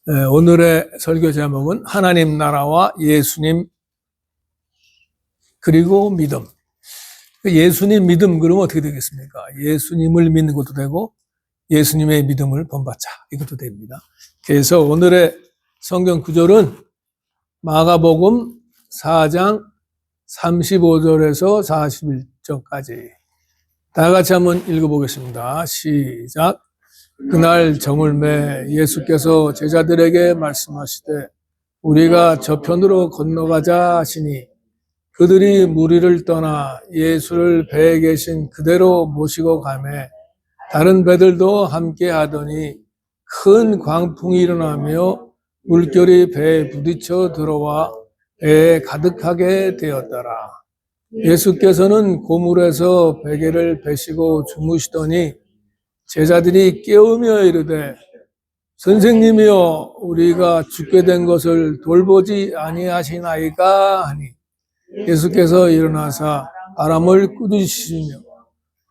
오늘의 설교 제목은 하나님 나라와 예수님 그리고 믿음. 예수님 믿음 그러면 어떻게 되겠습니까? 예수님을 믿는 것도 되고 예수님의 믿음을 본받자 이것도 됩니다. 그래서 오늘의 성경 구절은 마가복음 4장 35절에서 41절까지 다 같이 한번 읽어보겠습니다. 시작. 그날 저물매 예수께서 제자들에게 말씀하시되 우리가 저편으로 건너가자 하시니 그들이 무리를 떠나 예수를 배에 계신 그대로 모시고 가매 다른 배들도 함께 하더니 큰 광풍이 일어나며 물결이 배에 부딪혀 들어와 배에 가득하게 되었더라. 예수께서는 고물에서 베개를 베시고 주무시더니 제자들이 깨우며 이르되 선생님이여 우리가 죽게 된 것을 돌보지 아니하시나이까 하니 예수께서 일어나사 바람을 꾸짖으시며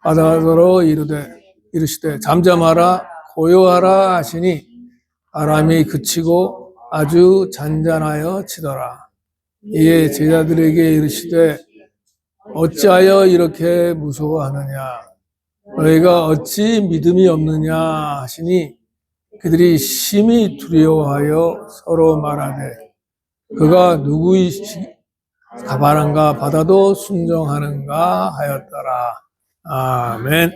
바다로 이르시되 잠잠하라 고요하라 하시니 바람이 그치고 아주 잔잔하여 치더라. 이에 제자들에게 이르시되 어찌하여 이렇게 무서워하느냐 너희가 어찌 믿음이 없느냐 하시니 그들이 심히 두려워하여 서로 말하되 그가 누구이시가 바람과 바다도 순종하는가 하였더라. 아멘.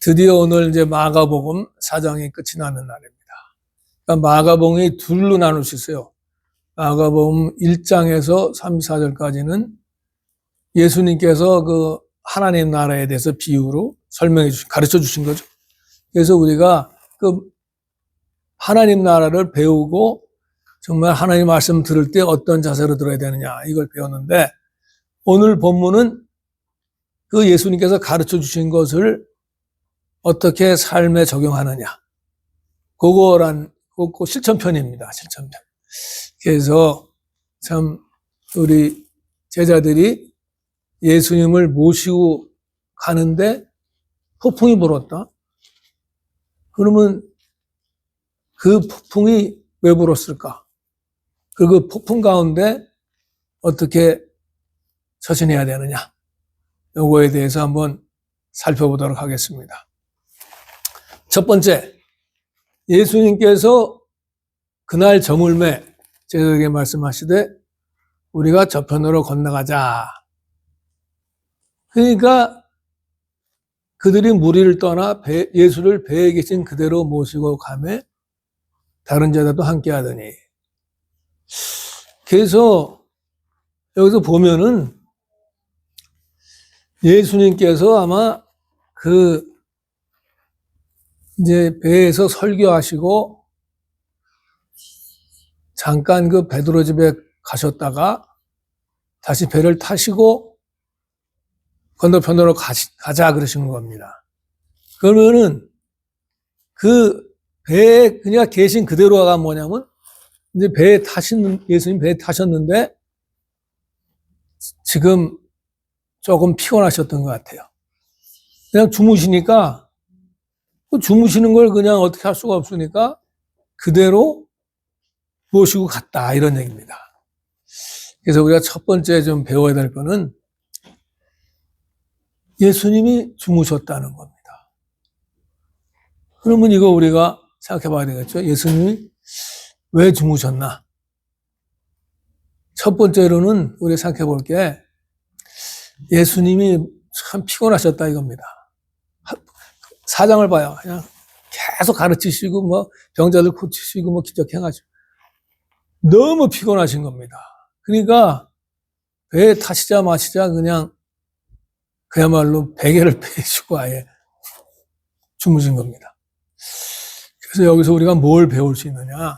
드디어 오늘 이제 마가복음 4장이 끝이 나는 날입니다. 그러니까 마가복음이 둘로 나눌 수 있어요. 마가복음 1장에서 34절까지는 예수님께서 그 하나님 나라에 대해서 비유로 가르쳐 주신 거죠. 그래서 우리가 그 하나님 나라를 배우고 정말 하나님 말씀 들을 때 어떤 자세로 들어야 되느냐 이걸 배웠는데 오늘 본문은 그 예수님께서 가르쳐 주신 것을 어떻게 삶에 적용하느냐 그거 실천편입니다. 실천편. 그래서 참 우리 제자들이 예수님을 모시고 가는데 폭풍이 불었다. 그러면 그 폭풍이 왜 불었을까? 그리고 그 폭풍 가운데 어떻게 처신해야 되느냐? 요거에 대해서 한번 살펴보도록 하겠습니다. 첫 번째, 예수님께서 그날 저물매 제자들에게 말씀하시되 우리가 저편으로 건너가자. 그러니까 그들이 무리를 떠나 예수를 배에 계신 그대로 모시고 가매 다른 제자도 함께 하더니 그래서 여기서 보면은 예수님께서 아마 이제 배에서 설교하시고 잠깐 그 베드로 집에 가셨다가 다시 배를 타시고 건너편으로 가자 그러신 겁니다. 그러면은 그 배에 그냥 계신 그대로가 뭐냐면 이제 예수님 배에 타셨는데 지금 조금 피곤하셨던 것 같아요. 그냥 주무시니까 주무시는 걸 그냥 어떻게 할 수가 없으니까 그대로 모시고 갔다 이런 얘기입니다. 그래서 우리가 첫 번째 좀 배워야 될 거는 예수님이 주무셨다는 겁니다. 그러면 이거 우리가 생각해 봐야 되겠죠. 예수님이 왜 주무셨나? 첫 번째로는 우리가 생각해 볼 게 예수님이 참 피곤하셨다 이겁니다. 사장을 봐요. 그냥 계속 가르치시고 뭐 병자들 고치시고 뭐 기적 행하시고 너무 피곤하신 겁니다. 그러니까 배에 타시자 마시자 그냥 그야말로 베개를 베시고 아예 주무신 겁니다. 그래서 여기서 우리가 뭘 배울 수 있느냐?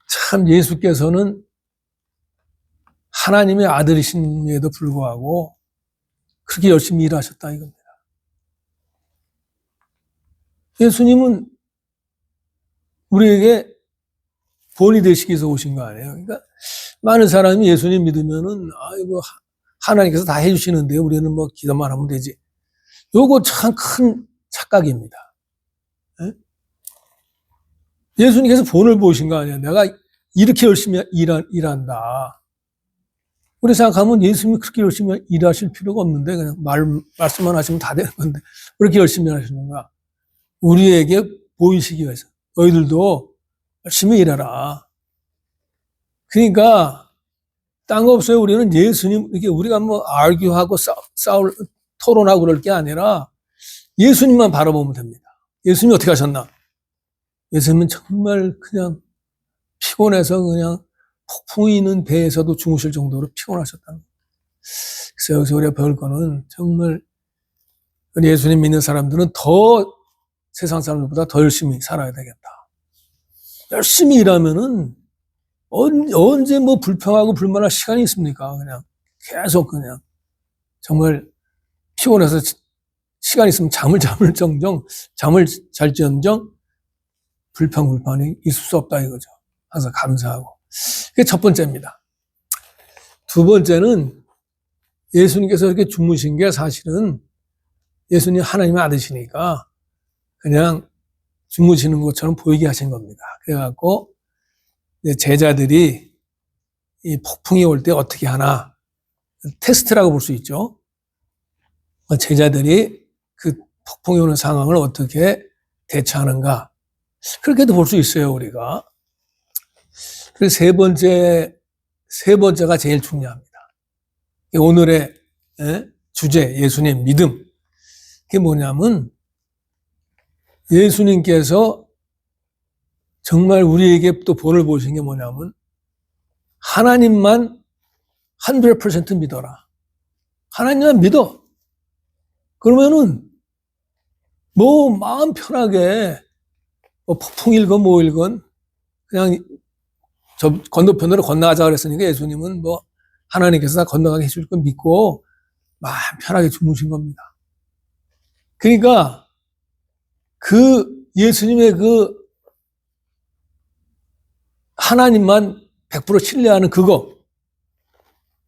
참 예수께서는 하나님의 아들이심에도 불구하고 그렇게 열심히 일하셨다 이겁니다. 예수님은 우리에게 본이 되시기 위해서 오신 거 아니에요. 그러니까 많은 사람이 예수님 믿으면은 아이고 하나님께서 다 해주시는데요. 우리는 뭐 기도만 하면 되지. 요거 참 큰 착각입니다. 네? 예수님께서 본을 보신 거 아니야. 내가 이렇게 열심히 일한다. 우리 생각하면 예수님이 그렇게 열심히 일하실 필요가 없는데 그냥 말씀만 하시면 다 되는 건데 왜 이렇게 열심히 하시는가? 우리에게 보이시기 위해서. 너희들도 열심히 일해라. 그러니까 딴 거 없어요. 우리는 예수님 이게 우리가 뭐 알규하고 싸울 토론하고 그럴 게 아니라 예수님만 바라보면 됩니다. 예수님이 어떻게 하셨나? 예수님은 정말 그냥 피곤해서 그냥 폭풍이 있는 배에서도 주무실 정도로 피곤하셨다는 거예요. 그래서 여기서 우리가 배울 거는 정말 예수님 믿는 사람들은 더 세상 사람들보다 더 열심히 살아야 되겠다. 열심히 일하면은 언제 뭐 불평하고 불만할 시간이 있습니까? 그냥 계속 그냥 정말 피곤해서 시간 있으면 잠을 잘지언정 불평불만이 있을 수 없다 이거죠. 항상 감사하고. 그게 첫 번째입니다. 두 번째는 예수님께서 이렇게 주무신 게 사실은 예수님 하나님의 아들이시니까 그냥 주무시는 것처럼 보이게 하신 겁니다. 그래갖고 제자들이 이 폭풍이 올 때 어떻게 하나 테스트라고 볼 수 있죠. 제자들이 그 폭풍이 오는 상황을 어떻게 대처하는가 그렇게도 볼 수 있어요 우리가. 그래서 세 번째가 제일 중요합니다. 오늘의 주제 예수님 믿음 그게 뭐냐면 예수님께서 정말 우리에게 또 본을 보신 게 뭐냐면 하나님만 100% 믿어라. 하나님만 믿어. 그러면은 뭐 마음 편하게 뭐 폭풍 일건 뭐 일건 그냥 저 건너편으로 건너가자 그랬으니까 예수님은 뭐 하나님께서 다 건너가게 해줄 건 믿고 마음 편하게 주무신 겁니다. 그러니까 그 예수님의 그 하나님만 100% 신뢰하는 그걸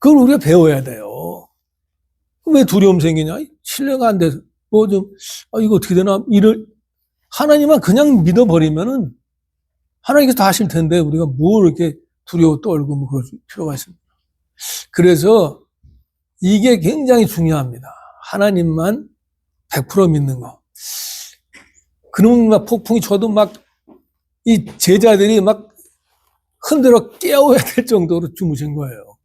우리가 배워야 돼요. 왜 두려움 생기냐? 신뢰가 안 돼서 뭐 좀 이거 어떻게 되나? 하나님만 그냥 믿어버리면은 하나님께서 다 하실 텐데 우리가 뭘 이렇게 두려워 떨고 뭐 그럴 필요가 있습니다. 그래서 이게 굉장히 중요합니다. 하나님만 100% 믿는 거. 그러면 막 폭풍이 쳐도 막 이 제자들이 막 흔들어 깨워야 될 정도로 주무신 거예요.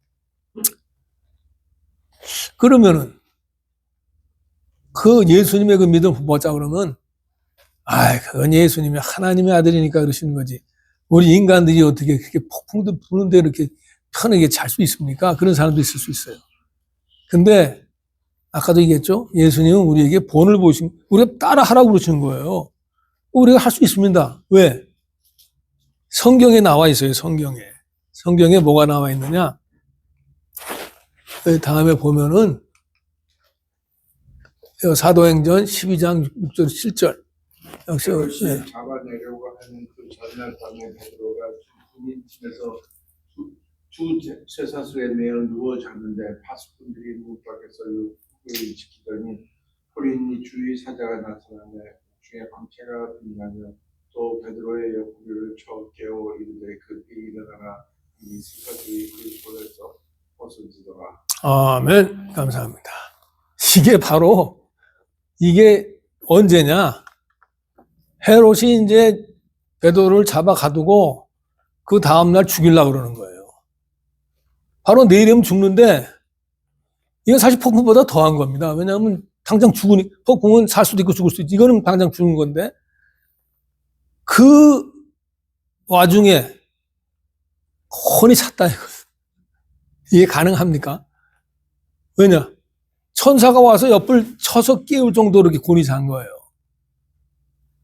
그러면은 그 예수님의 그 믿음 보자 그러면 그건 예수님이 하나님의 아들이니까 그러시는 거지. 우리 인간들이 어떻게 그렇게 폭풍도 부는데 이렇게 편하게 잘 수 있습니까? 그런 사람도 있을 수 있어요. 근데 아까도 얘기했죠? 예수님은 우리에게 본을 보신, 우리가 따라하라고 그러시는 거예요. 우리가 할 수 있습니다. 왜? 성경에 나와 있어요, 성경에. 성경에 뭐가 나와 있느냐? 다음에 보면은 사도행전 12장 6절 7절. 역시 잡아내려고 하는 그 전날 밤에 베드로가 주님께서 두 쇠사슬에 매어 누워 잤는데 파수꾼들이 문밖에서 그를 지키더니 호린이 주의 사자가 나타나며 중에 광채가 빛나며 또 베드로의 옆구리를 쳐 깨워 이르되 급히 일어나라 이 쇠사슬이 그 손에서 벗어지더라. 아멘. 감사합니다. 이게 언제냐? 헤롯이 이제 베드로를 잡아 가두고 그 다음날 죽이려고 그러는 거예요. 바로 내일이면 죽는데 이건 사실 폭풍보다 더한 겁니다. 왜냐하면 당장 죽으니 폭풍은 살 수도 있고 죽을 수도 있고 이거는 당장 죽는 건데 그 와중에 혼이 찼다 이거. 이게 가능합니까? 왜냐? 천사가 와서 옆을 쳐서 깨울 정도로 이렇게 곤이 잔 거예요.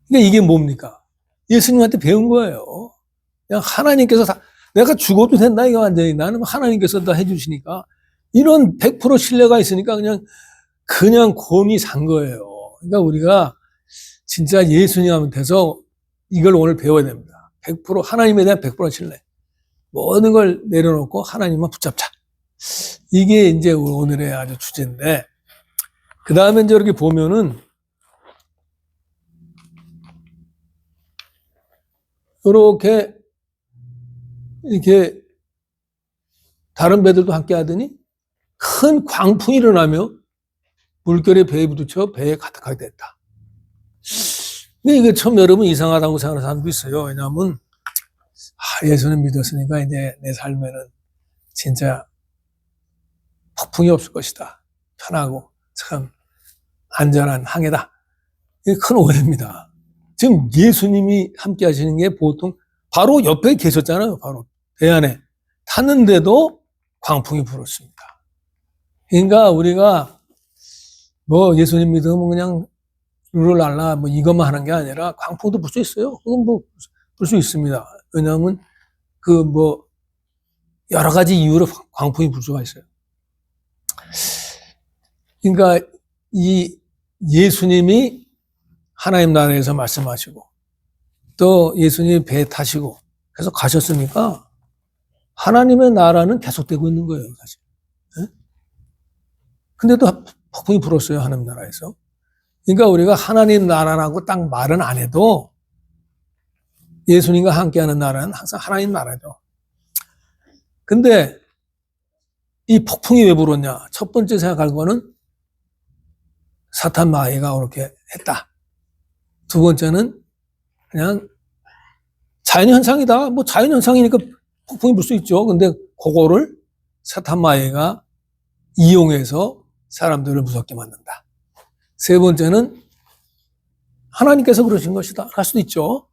그러니까 이게 뭡니까? 예수님한테 배운 거예요. 그냥 하나님께서 내가 죽어도 된다, 이거 완전히. 나는 하나님께서 다 해주시니까. 이런 100% 신뢰가 있으니까 그냥 곤이 산 거예요. 그러니까 우리가 진짜 예수님한테서 이걸 오늘 배워야 됩니다. 100% 하나님에 대한 100% 신뢰. 모든 걸 내려놓고 하나님만 붙잡자. 이게 이제 오늘의 아주 주제인데, 그 다음에 이제 이렇게 보면은, 요렇게 이렇게 다른 배들도 함께 하더니 큰 광풍이 일어나며 물결에 배에 부딪혀 배에 가득하게 됐다. 근데 이게 참 여러분 이상하다고 생각하는 사람도 있어요. 왜냐하면 예수는 믿었으니까 이제 내 삶에는 진짜 폭풍이 없을 것이다. 편하고 참 안전한 항해다. 이게 큰 오해입니다. 지금 예수님이 함께 하시는 게 보통 바로 옆에 계셨잖아요. 바로 배 안에 탔는데도 광풍이 불었습니다. 그러니까 우리가 뭐 예수님 믿으면 그냥 룰랄라 뭐 이것만 하는 게 아니라 광풍도 불 수 있어요. 그건 뭐 불 수 있습니다. 왜냐하면 그 뭐 여러 가지 이유로 광풍이 불 수가 있어요. 그러니까 이 예수님이 하나님 나라에서 말씀하시고 또 예수님이 배에 타시고 계속 가셨으니까 하나님의 나라는 계속되고 있는 거예요, 사실. 네? 근데도 폭풍이 불었어요, 하나님 나라에서. 그러니까 우리가 하나님 나라라고 딱 말은 안 해도 예수님과 함께하는 나라는 항상 하나님 나라죠. 근데 이 폭풍이 왜 불었냐? 첫 번째 생각할 거는 사탄 마귀가 그렇게 했다. 두 번째는 그냥 자연현상이다. 뭐 자연현상이니까 폭풍이 불 수 있죠. 근데 그거를 사탄 마귀가 이용해서 사람들을 무섭게 만든다. 세 번째는 하나님께서 그러신 것이다. 할 수도 있죠.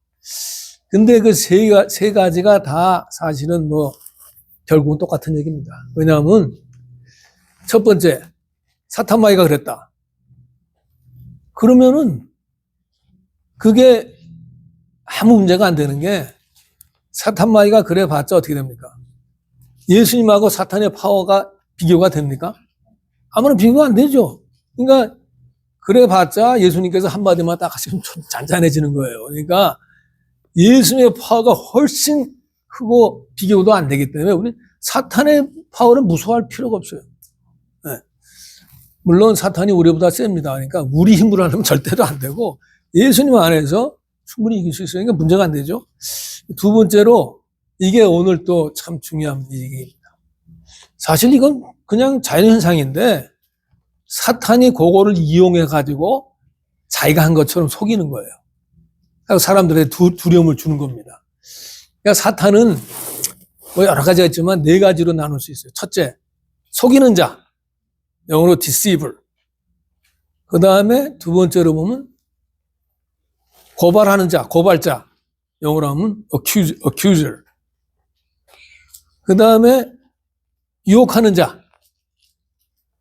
근데 그 세 가지가 다 사실은 뭐 결국은 똑같은 얘기입니다. 왜냐하면 첫 번째 사탄 마귀가 그랬다. 그러면은 그게 아무 문제가 안 되는 게 사탄 마귀가 그래봤자 어떻게 됩니까? 예수님하고 사탄의 파워가 비교가 됩니까? 아무런 비교가 안 되죠. 그러니까 그래봤자 예수님께서 한마디만 딱 하시면 좀 잔잔해지는 거예요. 그러니까 예수님의 파워가 훨씬 크고 비교도 안 되기 때문에 우리 사탄의 파워는 무서워할 필요가 없어요. 네. 물론 사탄이 우리보다 셉니다. 그러니까 우리 힘으로 하면 절대로 안 되고 예수님 안에서 충분히 이길 수 있으니까 문제가 안 되죠. 두 번째로 이게 오늘 또 참 중요한 얘기입니다. 사실 이건 그냥 자연현상인데 사탄이 그거를 이용해 가지고 자기가 한 것처럼 속이는 거예요. 그래서 사람들의 두려움을 주는 겁니다. 그러니까 사탄은 뭐 여러 가지가 있지만 네 가지로 나눌 수 있어요. 첫째, 속이는 자, 영어로 deceiver. 그 다음에 두 번째로 보면 고발하는 자, 고발자, 영어로 하면 accuser. 그 다음에 유혹하는 자,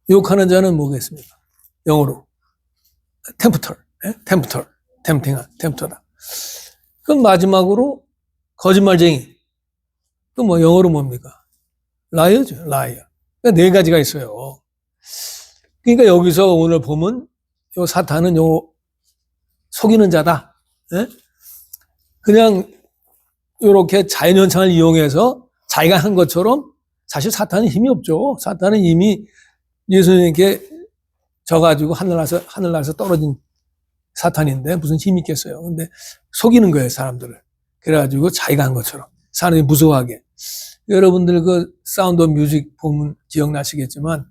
유혹하는 자는 뭐겠습니까? 영어로 tempter, tempter다. 그럼 마지막으로 거짓말쟁이. 그 뭐 영어로 뭡니까? liar죠, liar. 그러니까 네 가지가 있어요. 그러니까 여기서 오늘 보면 요 사탄은 요 속이는 자다. 예? 그냥 요렇게 자연현상을 이용해서 자기가 한 것처럼 사실 사탄은 힘이 없죠. 사탄은 이미 예수님께 져가지고 하늘나라에서 떨어진 사탄인데 무슨 힘이 있겠어요. 근데 속이는 거예요, 사람들을. 그래가지고 자기가 한 것처럼 사람이 무서워하게. 여러분들 그 사운드 오브 뮤직 보면 기억나시겠지만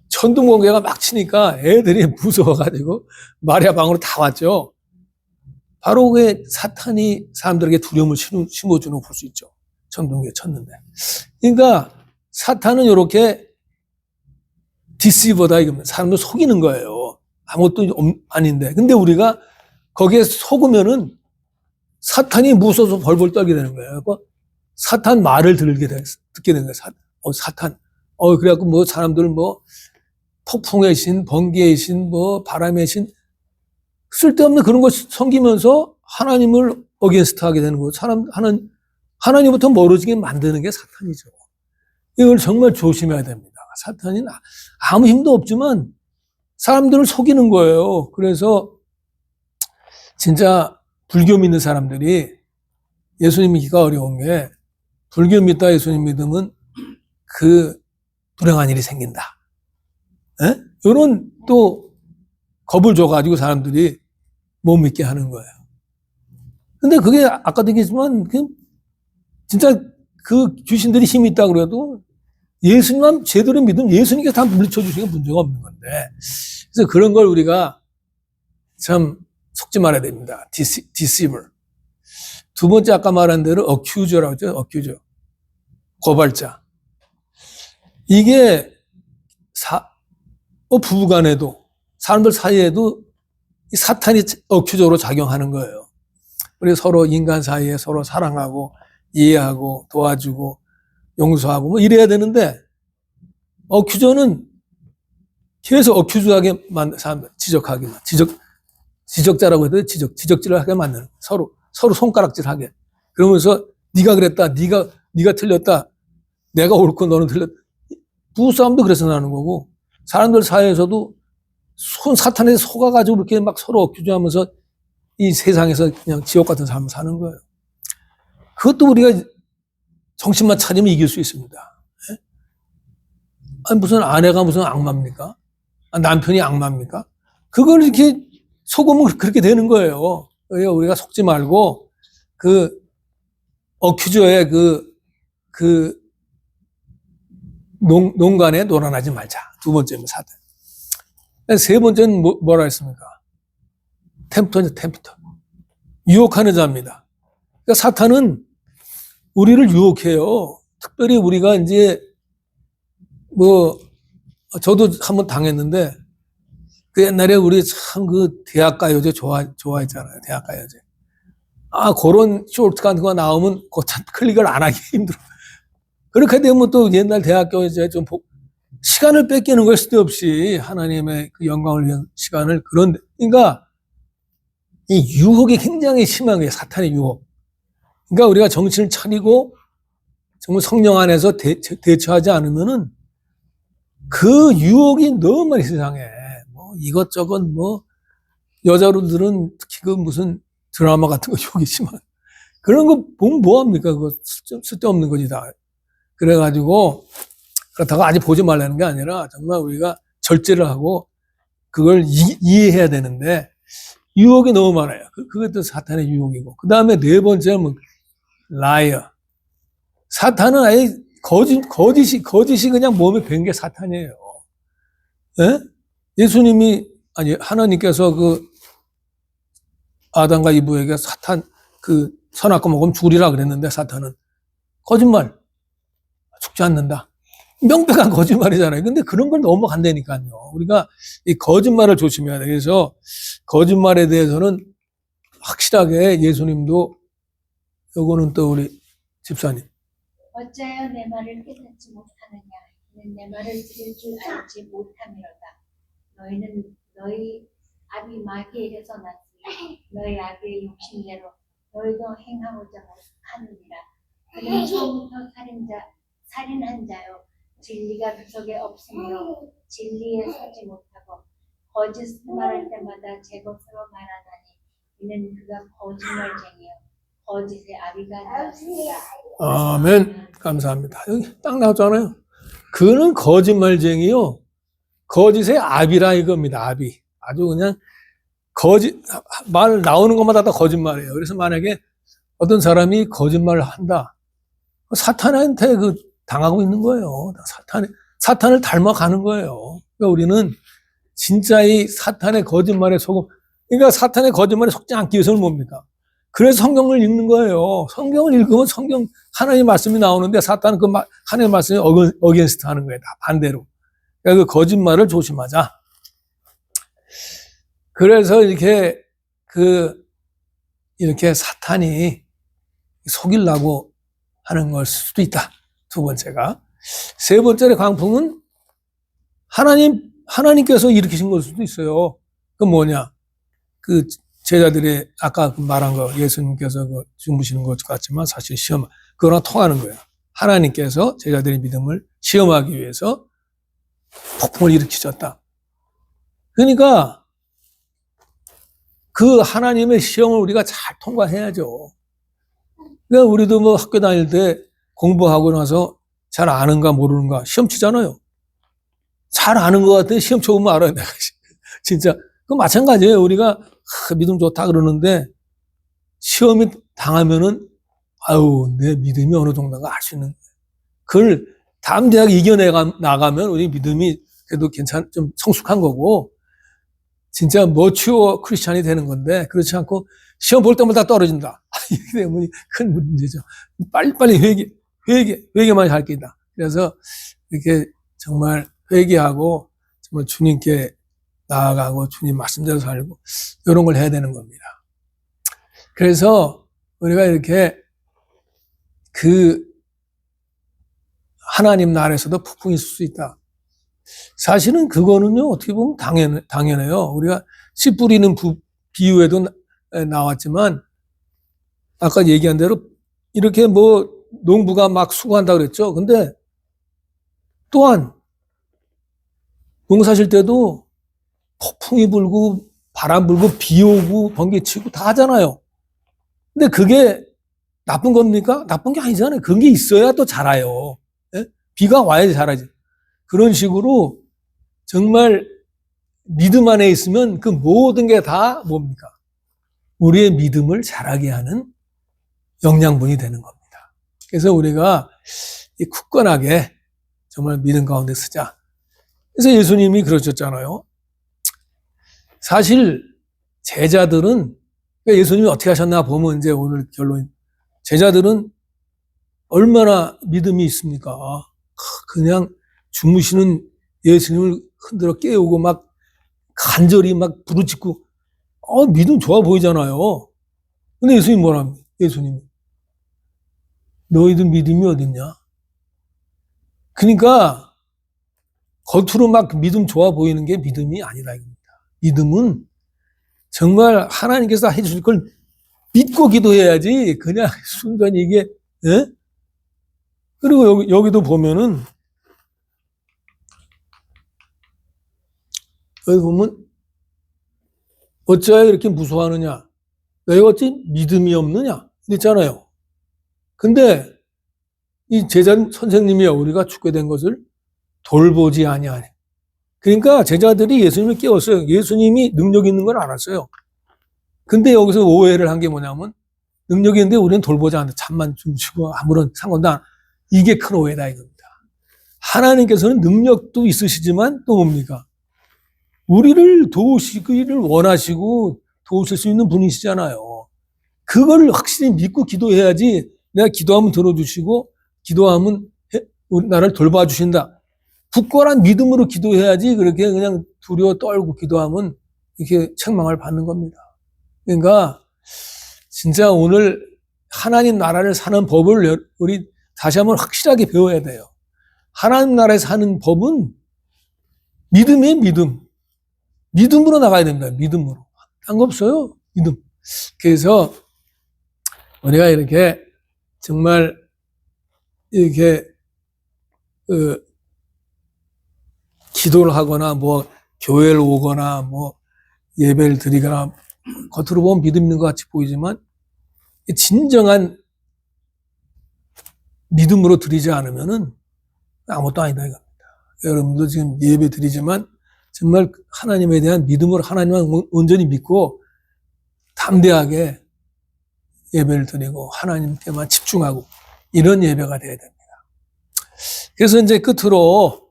천둥번개가 막 치니까 애들이 무서워가지고 마리아 방으로 다 왔죠. 바로 그 사탄이 사람들에게 두려움을 심어주는 걸 볼 수 있죠. 천둥번개 쳤는데. 그러니까 사탄은 이렇게 디시버다 이겁니다. 사람들 속이는 거예요. 아무것도 아닌데. 근데 우리가 거기에 속으면은 사탄이 무서워서 벌벌 떨게 되는 거예요. 그러니까 사탄 말을 듣게 되는 거예요. 사탄. 그래갖고 뭐 사람들 뭐 폭풍의 신, 번개의 신, 뭐 바람의 신, 쓸데없는 그런 거 섬기면서 하나님을 어게인스트 하게 되는 거예요. 하나님부터 멀어지게 만드는 게 사탄이죠. 이걸 정말 조심해야 됩니다. 사탄이 아무 힘도 없지만 사람들을 속이는 거예요. 그래서 진짜 불교 믿는 사람들이 예수님 믿기가 어려운 게 불교 믿다 예수님 믿으면 그 불행한 일이 생긴다. 이런 또 겁을 줘가지고 사람들이 못 믿게 하는 거예요. 근데 그게 아까도 얘기했지만, 진짜 그 귀신들이 힘이 있다 그래도 예수님만 제대로 믿으면 예수님께서 다 물리쳐주시는 게 문제가 없는 건데. 그래서 그런 걸 우리가 참 속지 말아야 됩니다. deceiver. 두 번째 아까 말한 대로 accuser라고 했죠. accuser. 고발자. 이게 부부간에도 사람들 사이에도 이 사탄이 accuser로 작용하는 거예요. 우리 서로 인간 사이에 서로 사랑하고 이해하고 도와주고 용서하고 뭐 이래야 되는데 accuser는 계속 accuse하게 만든 사람, 지적자라고 해도 지적질을 하게 만드는 서로 손가락질하게. 그러면서 네가 그랬다, 네가 틀렸다, 내가 옳고 너는 틀렸다. 부부싸움도 그래서 나는 거고 사람들 사이에서도 사탄에 속아가지고 이렇게 막 서로 억규제하면서 이 세상에서 그냥 지옥 같은 삶을 사는 거예요. 그것도 우리가 정신만 차리면 이길 수 있습니다. 아니, 무슨 아내가 무슨 악마입니까? 남편이 악마입니까? 그걸 이렇게 속으면 그렇게 되는 거예요. 우리가 속지 말고 어큐저의 농간에 놀아나지 말자. 두 번째는 사탄. 세 번째는 뭐라 했습니까? 템프터죠, 템프터. 유혹하는 자입니다. 그러니까 사탄은 우리를 유혹해요. 특별히 우리가 이제 저도 한번 당했는데 그 옛날에 우리 참 대학가요제 좋아했잖아요. 대학가요제. 그런 쇼트 같은 거 나오면 곧참 클릭을 안 하기 힘들어. 그렇게 되면 또 옛날 대학가요제 좀 시간을 뺏기는 걸 쓸데없이 하나님의 그 영광을 위한 시간을 그러니까 이 유혹이 굉장히 심한 거예요. 사탄의 유혹. 그러니까 우리가 정신을 차리고 정말 성령 안에서 대처하지 않으면은 그 유혹이 너무 많이 세상에 이것저것 여자로들은 특히 무슨 드라마 같은 거 유혹이 심한 그런 거 보면 뭐합니까? 그거 쓸데없는 거지 다. 그래가지고 그렇다고 아직 보지 말라는 게 아니라 정말 우리가 절제를 하고 그걸 이해해야 되는데 유혹이 너무 많아요. 그것도 사탄의 유혹이고. 그 다음에 네 번째는 라이어. 사탄은 아예 거짓이 그냥 몸에 밴 게 사탄이에요. 예? 하나님께서 아담과 이브에게 사탄, 선악과 먹으면 죽으리라 그랬는데 사탄은 거짓말. 죽지 않는다. 명백한 거짓말이잖아요. 근데 그런 걸 넘어간다니까요. 우리가 이 거짓말을 조심해야 돼. 그래서 거짓말에 대해서는 확실하게 예수님도 요거는 또 우리 집사님. 어찌하여 내 말을 깨닫지 못하느냐. 이는 내 말을 들을 줄 알지 못함이로다. 너희는 너희 아비 마귀에게서 났으니 너희 아비의 욕심대로 너희도 행하고자 하느니라. 그는 처음부터 살인한 자요 진리가 그 속에 없으므로 진리에 서지 못하고 거짓 말할 때마다 제 것으로 말하나니 이는 그가 거짓말쟁이요 거짓의 아비가 되었습니다. 아멘. 감사합니다. 여기 딱 나왔잖아요. 그는 거짓말쟁이요 거짓의 아비라 이겁니다. 아비. 아주 그냥 말 나오는 것마다 다 거짓말이에요. 그래서 만약에 어떤 사람이 거짓말을 한다. 사탄한테 당하고 있는 거예요. 사탄을 닮아가는 거예요. 그러니까 우리는 진짜 이 사탄의 거짓말에 그러니까 사탄의 거짓말에 속지 않기 위해서는 뭡니까? 그래서 성경을 읽는 거예요. 성경을 읽으면 하나님 말씀이 나오는데 사탄은 하나님 말씀이 어게인스트 하는 거예요. 다 반대로. 그러니까 그 거짓말을 조심하자. 그래서 이렇게 사탄이 속이려고 하는 걸 수도 있다. 두 번째가. 세 번째 광풍은 하나님께서 일으키신 걸 수도 있어요. 그 뭐냐. 제자들이 아까 말한 거, 예수님께서 주무시는 것 같지만 사실 그거랑 통하는 거예요. 하나님께서 제자들의 믿음을 시험하기 위해서 폭풍을 일으키셨다. 그러니까 그 하나님의 시험을 우리가 잘 통과해야죠. 그러니까 우리도 학교 다닐 때 공부하고 나서 잘 아는가 모르는가 시험 치잖아요. 잘 아는 것 같아. 시험 쳐보면 알아요. 내가 진짜. 그 마찬가지예요. 우리가 믿음 좋다 그러는데 시험이 당하면은 아유, 내 믿음이 어느 정도인가 알 수 있는 거예요. 그걸 담대하게 나가면 우리 믿음이 그래도 좀 성숙한 거고, 진짜 머추어 크리스찬이 되는 건데, 그렇지 않고 시험 볼 때마다 떨어진다. 이게 때문에 큰 문제죠. 빨리빨리 회개만 할 게다. 그래서 이렇게 정말 회개하고 정말 주님께 나아가고 주님 말씀대로 살고 이런 걸 해야 되는 겁니다. 그래서 우리가 이렇게 그 하나님 나라에서도 폭풍이 있을 수 있다. 사실은 그거는요, 어떻게 보면 당연해요. 우리가 씨 뿌리는 비유에도 나왔지만, 아까 얘기한 대로 이렇게 뭐 농부가 막 수고한다 그랬죠. 근데 또한 농사 질 때도 폭풍이 불고 바람 불고 비 오고 번개 치고 다 하잖아요. 근데 그게 나쁜 겁니까? 나쁜 게 아니잖아요. 그런 게 있어야 또 자라요. 예? 비가 와야지 자라지. 그런 식으로 정말 믿음 안에 있으면 그 모든 게 다 뭡니까? 우리의 믿음을 자라게 하는 영양분이 되는 겁니다. 그래서 우리가 굳건하게 정말 믿음 가운데 쓰자. 그래서 예수님이 그러셨잖아요. 사실 제자들은, 예수님이 어떻게 하셨나 보면 이제 오늘 결론, 제자들은 얼마나 믿음이 있습니까? 그냥 주무시는 예수님을 흔들어 깨우고 막 간절히 막 부르짖고, 믿음 좋아 보이잖아요. 근데 예수님이 뭐라 합니까? 예수님이 너희들 믿음이 어딨냐? 그러니까 겉으로 막 믿음 좋아 보이는 게 믿음이 아니다 이겁니다. 믿음은 정말 하나님께서 해주실 걸 믿고 기도해야지 그냥 순전히 이게, 예? 그리고 여기도 보면은, 여기 보면 어찌하여 이렇게 무서워하느냐? 너희 어찌 믿음이 없느냐? 있잖아요. 근데 이 제자 선생님이야, 우리가 죽게 된 것을 돌보지 아니하네. 그러니까 제자들이 예수님을 깨웠어요. 예수님이 능력 있는 걸 알았어요. 근데 여기서 오해를 한 게 뭐냐면, 능력이 있는데 우리는 돌보지 않는다. 잠만 주무시고 아무런 상관도 안. 이게 큰 오해다 이겁니다. 하나님께서는 능력도 있으시지만 또 뭡니까? 우리를 도우시기를 원하시고 도우실 수 있는 분이시잖아요. 그걸 확실히 믿고 기도해야지, 내가 기도하면 들어주시고 기도하면 나를 돌봐주신다. 굳건한 믿음으로 기도해야지, 그렇게 그냥 두려워 떨고 기도하면 이렇게 책망을 받는 겁니다. 그러니까 진짜 오늘 하나님 나라를 사는 법을 우리 다시 한번 확실하게 배워야 돼요. 하나님 나라에 사는 법은 믿음이에요, 믿음. 믿음으로 나가야 됩니다. 믿음으로. 딴 거 없어요. 믿음. 그래서 우리가 이렇게 정말 이렇게 기도를 하거나 뭐 교회를 오거나 뭐 예배를 드리거나 겉으로 보면 믿음 있는 것 같이 보이지만 진정한 믿음으로 드리지 않으면은 아무것도 아니다 이겁니다. 여러분도 지금 예배 드리지만 정말 하나님에 대한 믿음으로 하나님만 온전히 믿고 담대하게 예배를 드리고 하나님께만 집중하고 이런 예배가 돼야 됩니다. 그래서 이제 끝으로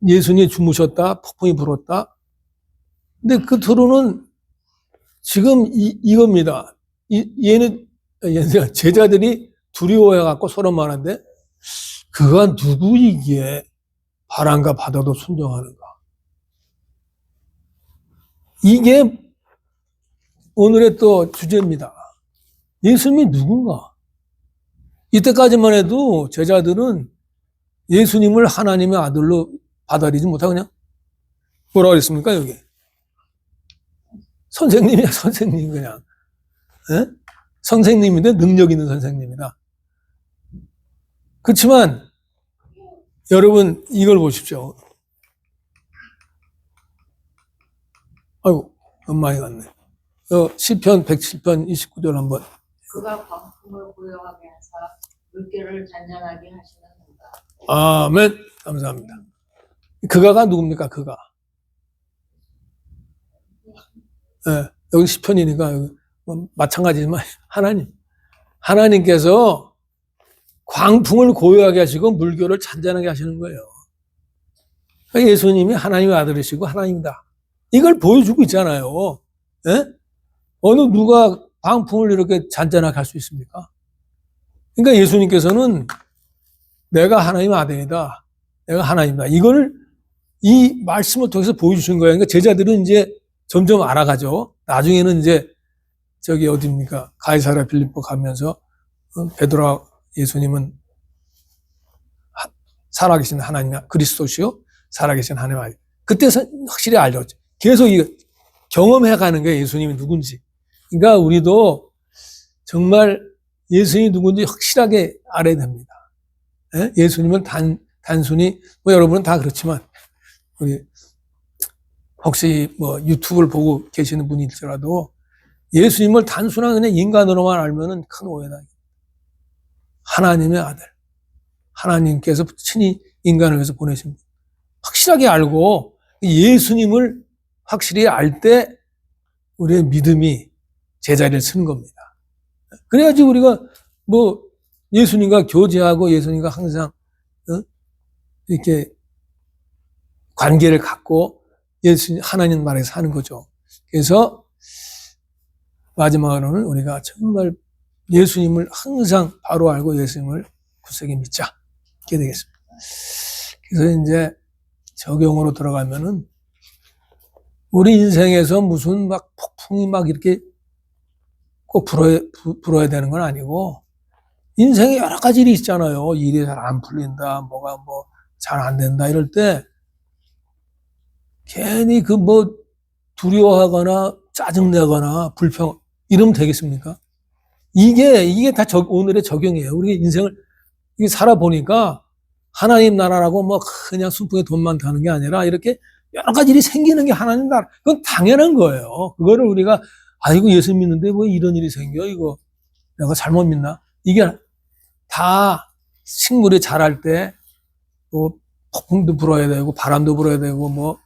예수님이 주무셨다, 폭풍이 불었다. 근데 끝으로는 지금 이겁니다. 얘는 제자들이 두려워해갖고 서로 말하는데, 그가 누구이기에 바람과 바다도 순종하는가? 이게 오늘의 또 주제입니다. 예수님이 누군가? 이때까지만 해도 제자들은 예수님을 하나님의 아들로 받아들이지 못하고 그냥 뭐라 그랬습니까, 여기? 선생님이야, 선생님, 그냥. 에? 선생님인데 능력 있는 선생님이다. 그렇지만, 여러분, 이걸 보십시오. 아이고, 너무 많이 갔네. 시편 107편 29절 한번. 그가 광풍을 고요하게 하사 물결을 잔잔하게 하시는 분다. 아멘. 감사합니다. 그가가 누굽니까, 그가? 예, 여기 시편이니까, 여기 뭐 마찬가지지만 하나님께서 광풍을 고요하게 하시고 물결을 잔잔하게 하시는 거예요. 그러니까 예수님이 하나님의 아들이시고 하나님이다. 이걸 보여주고 있잖아요. 예? 어느 누가 광풍을 이렇게 잔잔하게 할 수 있습니까? 그러니까 예수님께서는 내가 하나님의 아들이다. 내가 하나님이다. 이걸 이 말씀을 통해서 보여주신 거예요. 그러니까 제자들은 이제 점점 알아가죠. 나중에는 이제 저기 어디입니까? 가이사랴 빌립보 가면서 베드로와 예수님은 살아계신 하나님 그리스도시요 살아계신 하나님 아들. 그때 확실히 알죠. 계속 이거 경험해가는 거예요. 예수님이 누군지. 그러니까 우리도 정말 예수님이 누군지 확실하게 알아야 됩니다. 예? 예수님은 단순히 뭐 여러분은 다 그렇지만 우리 혹시 뭐 유튜브를 보고 계시는 분일지라도 예수님을 단순한 그냥 인간으로만 알면은 큰 오해다. 하나님의 아들. 하나님께서 친히 인간을 위해서 보내신 분. 확실하게 알고 예수님을 확실히 알 때 우리의 믿음이 제자리를 쓰는 겁니다. 그래야지 우리가 뭐 예수님과 교제하고 예수님과 항상 이렇게 관계를 갖고 하나님 나라에서 사는 거죠. 그래서 마지막으로는 우리가 정말 예수님을 항상 바로 알고 예수님을 굳세게 믿자. 이렇게 되겠습니다. 그래서 이제 적용으로 들어가면은 우리 인생에서 무슨 막 폭풍이 막 이렇게 꼭 불어야 되는 건 아니고 인생에 여러 가지 일이 있잖아요. 일이 잘 안 풀린다, 뭐가 뭐 잘 안 된다 이럴 때 괜히 그 뭐 두려워하거나 짜증내거나 불평 이러면 되겠습니까? 이게 다 오늘의 적용이에요. 우리 인생을 이게 살아보니까 하나님 나라라고 뭐 그냥 순풍에 돈만 가는 게 아니라 이렇게 여러 가지 일이 생기는 게 하나님 나라. 그건 당연한 거예요. 그거를 우리가 아이고 예수 믿는데 왜 이런 일이 생겨? 이거 내가 잘못 믿나? 이게 다 식물이 자랄 때 뭐 폭풍도 불어야 되고 바람도 불어야 되고 뭐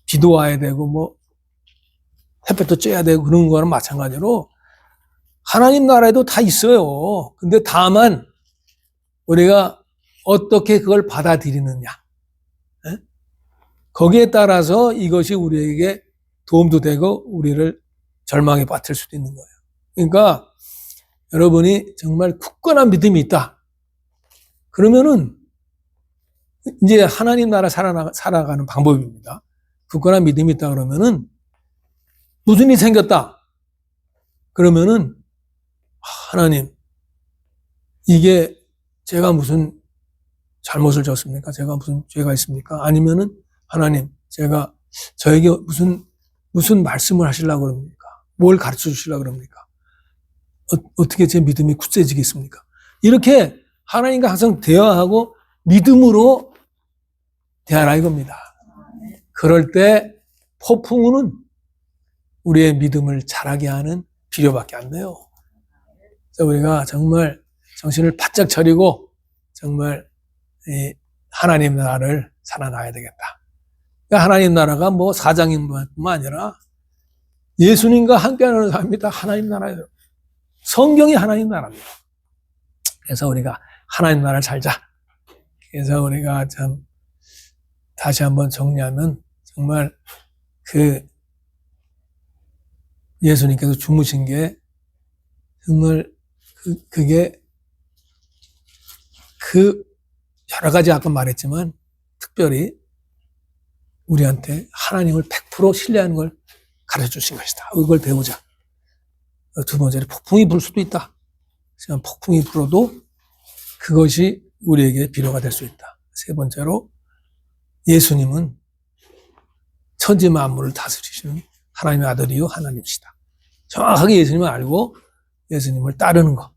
비도 와야 되고 뭐 햇볕도 쬐야 되고 그런 거랑 마찬가지로 하나님 나라에도 다 있어요. 근데 다만 우리가 어떻게 그걸 받아들이느냐. 거기에 따라서 이것이 우리에게 도움도 되고 우리를 절망에 빠뜨릴 수도 있는 거예요. 그러니까 여러분이 정말 굳건한 믿음이 있다. 그러면은 이제 하나님 나라 살아가는 방법입니다. 굳건한 믿음이 있다 그러면은 무슨 일이 생겼다. 그러면은 하나님 이게 제가 무슨 잘못을 졌습니까? 제가 무슨 죄가 있습니까? 아니면은 하나님 제가 저에게 무슨 말씀을 하시려고 그럽니까? 뭘 가르쳐 주시려고 그럽니까? 어떻게 제 믿음이 굳세지겠습니까? 이렇게 하나님과 항상 대화하고 믿음으로 대하라 이겁니다. 그럴 때 폭풍우는 우리의 믿음을 자라게 하는 비료밖에 안 돼요. 그래서 우리가 정말 정신을 바짝 차리고 정말 하나님 나라를 살아나야 되겠다. 그러니까 하나님 나라가 뭐 사장님뿐만 아니라 예수님과 함께하는 삶이 다 하나님 나라예요. 성경이 하나님 나라입니다. 그래서 우리가 하나님 나라를 살자. 그래서 우리가 참 다시 한번 정리하면 정말 그 예수님께서 주무신 게 정말 그게 그 여러 가지 아까 말했지만 특별히 우리한테 하나님을 100% 신뢰하는 걸 가르쳐 주신 것이다. 이걸 배우자. 두 번째로 폭풍이 불 수도 있다. 하지만 폭풍이 불어도 그것이 우리에게 비료가 될 수 있다. 세 번째로 예수님은 천지 만물을 다스리시는 하나님의 아들이요 하나님이시다. 정확하게 예수님을 알고 예수님을 따르는 것.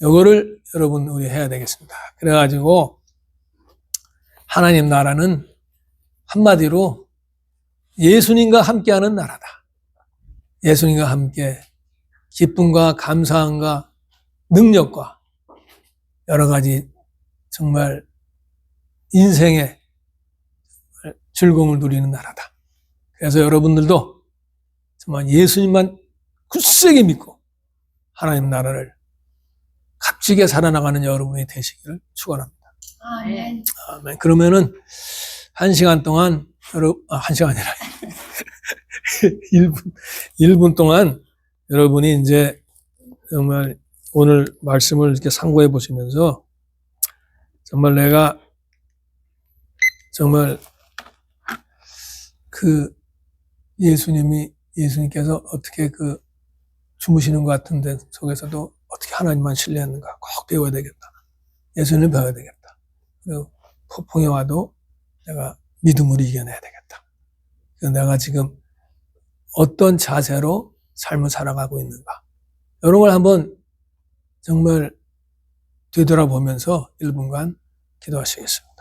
이거를 여러분 우리 해야 되겠습니다. 그래가지고 하나님 나라는 한마디로 예수님과 함께하는 나라다. 예수님과 함께 기쁨과 감사함과 능력과 여러 가지 정말 인생의 즐거움을 누리는 나라다. 그래서 여러분들도 정말 예수님만 굳세게 믿고 하나님 나라를 값지게 살아나가는 여러분이 되시기를 축원합니다. 아멘. 아멘. 그러면은 1시간 동안 한 시간이 아니라 1분 동안 여러분이 이제 정말 오늘 말씀을 이렇게 상고해 보시면서 정말 내가 정말 그 예수님께서 어떻게 그 주무시는 것 같은데 속에서도 어떻게 하나님만 신뢰하는가 꼭 배워야 되겠다. 예수님을 배워야 되겠다. 그리고 폭풍이 와도 내가 믿음으로 이겨내야 되겠다. 그래서 내가 지금 어떤 자세로 삶을 살아가고 있는가. 이런 걸 한번 정말 되돌아보면서 1분간 기도하시겠습니다.